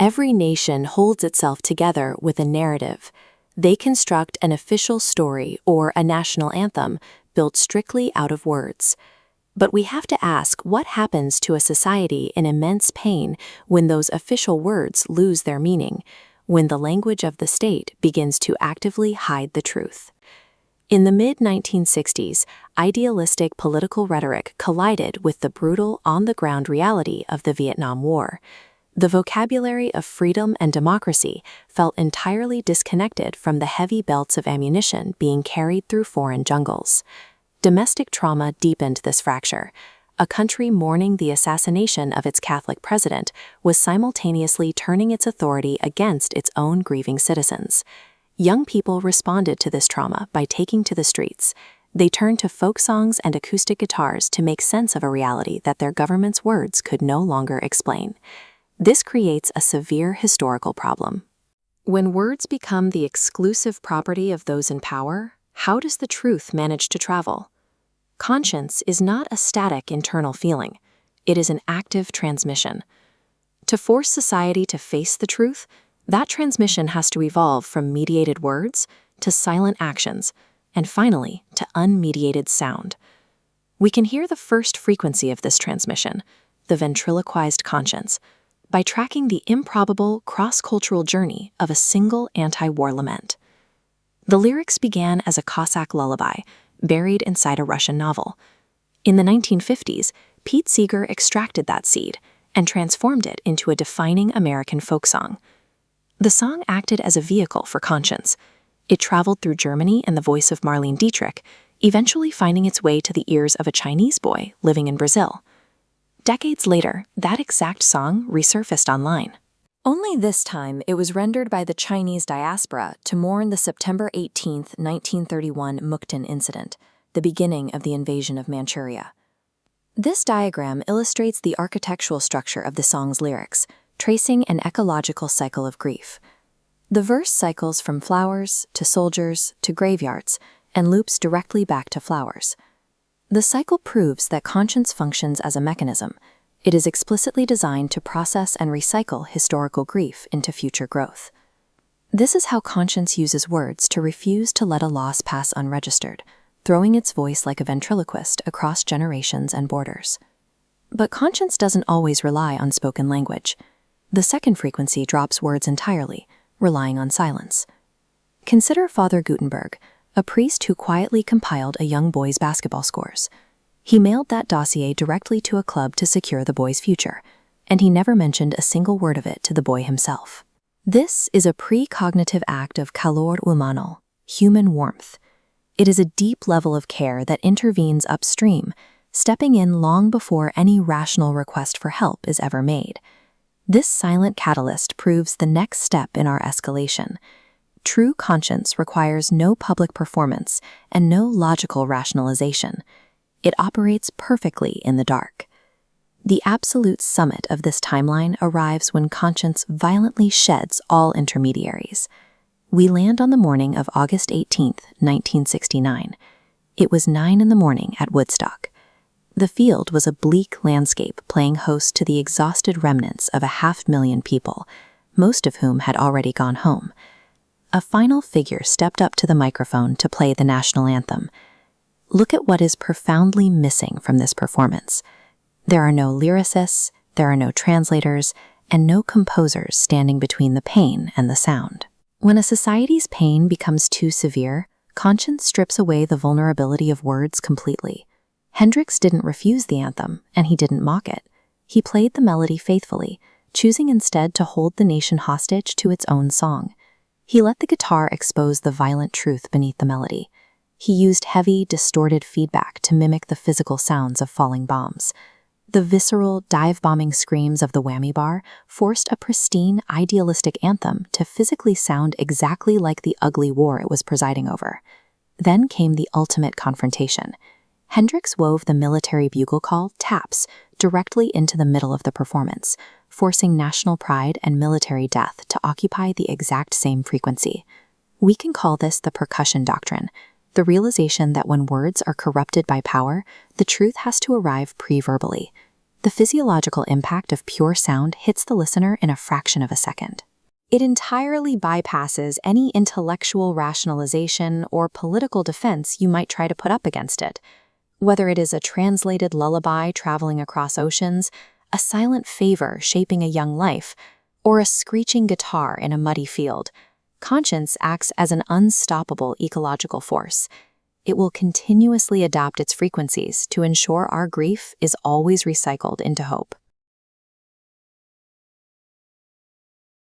Every nation holds itself together with a narrative. They construct an official story or a national anthem built strictly out of words. But we have to ask what happens to a society in immense pain when those official words lose their meaning, when the language of the state begins to actively hide the truth. In the mid-1960s, idealistic political rhetoric collided with the brutal, on-the-ground reality of the Vietnam War. The vocabulary of freedom and democracy felt entirely disconnected from the heavy belts of ammunition being carried through foreign jungles. Domestic trauma deepened this fracture. A country mourning the assassination of its Catholic president was simultaneously turning its authority against its own grieving citizens. Young people responded to this trauma by taking to the streets. They turned to folk songs and acoustic guitars to make sense of a reality that their government's words could no longer explain. This creates a severe historical problem. When words become the exclusive property of those in power, how does the truth manage to travel? Conscience is not a static internal feeling. It is an active transmission. To force society to face the truth, that transmission has to evolve from mediated words to silent actions, and finally to unmediated sound. We can hear the first frequency of this transmission, the ventriloquized conscience, by tracking the improbable cross-cultural journey of a single anti-war lament. The lyrics began as a Cossack lullaby, buried inside a Russian novel. In the 1950s, Pete Seeger extracted that seed and transformed it into a defining American folk song. The song acted as a vehicle for conscience. It traveled through Germany in the voice of Marlene Dietrich, eventually finding its way to the ears of a Chinese boy living in Brazil. Decades later, that exact song resurfaced online. Only this time, it was rendered by the Chinese diaspora to mourn the September 18, 1931 Mukden incident, the beginning of the invasion of Manchuria. This diagram illustrates the architectural structure of the song's lyrics, tracing an ecological cycle of grief. The verse cycles from flowers to soldiers to graveyards and loops directly back to flowers. The cycle proves that conscience functions as a mechanism. It is explicitly designed to process and recycle historical grief into future growth. This is how conscience uses words to refuse to let a loss pass unregistered, throwing its voice like a ventriloquist across generations and borders. But conscience doesn't always rely on spoken language. The second frequency drops words entirely, relying on silence. Consider Father Gutenberg, a priest who quietly compiled a young boy's basketball scores. He mailed that dossier directly to a club to secure the boy's future, and he never mentioned a single word of it to the boy himself. This is a precognitive act of calor humano, human warmth. It is a deep level of care that intervenes upstream, stepping in long before any rational request for help is ever made. This silent catalyst proves the next step in our escalation. True conscience requires no public performance and no logical rationalization. It operates perfectly in the dark. The absolute summit of this timeline arrives when conscience violently sheds all intermediaries. We land on the morning of August 18, 1969. It was 9 in the morning at Woodstock. The field was a bleak landscape playing host to the exhausted remnants of 500,000 people, most of whom had already gone home. A final figure stepped up to the microphone to play the national anthem. Look at what is profoundly missing from this performance. There are no lyricists, there are no translators, and no composers standing between the pain and the sound. When a society's pain becomes too severe, conscience strips away the vulnerability of words completely. Hendrix didn't refuse the anthem, and he didn't mock it. He played the melody faithfully, choosing instead to hold the nation hostage to its own song. He let the guitar expose the violent truth beneath the melody. He used heavy, distorted feedback to mimic the physical sounds of falling bombs. The visceral, dive-bombing screams of the whammy bar forced a pristine, idealistic anthem to physically sound exactly like the ugly war it was presiding over. Then came the ultimate confrontation. Hendrix wove the military bugle call, taps, directly into the middle of the performance, forcing national pride and military death to occupy the exact same frequency. We can call this the percussion doctrine, the realization that when words are corrupted by power, the truth has to arrive pre-verbally. The physiological impact of pure sound hits the listener in a fraction of a second. It entirely bypasses any intellectual rationalization or political defense you might try to put up against it. Whether it is a translated lullaby traveling across oceans, a silent favor shaping a young life, or a screeching guitar in a muddy field, Conscience acts as an unstoppable ecological force. It will continuously adapt its frequencies to ensure our grief is always recycled into hope.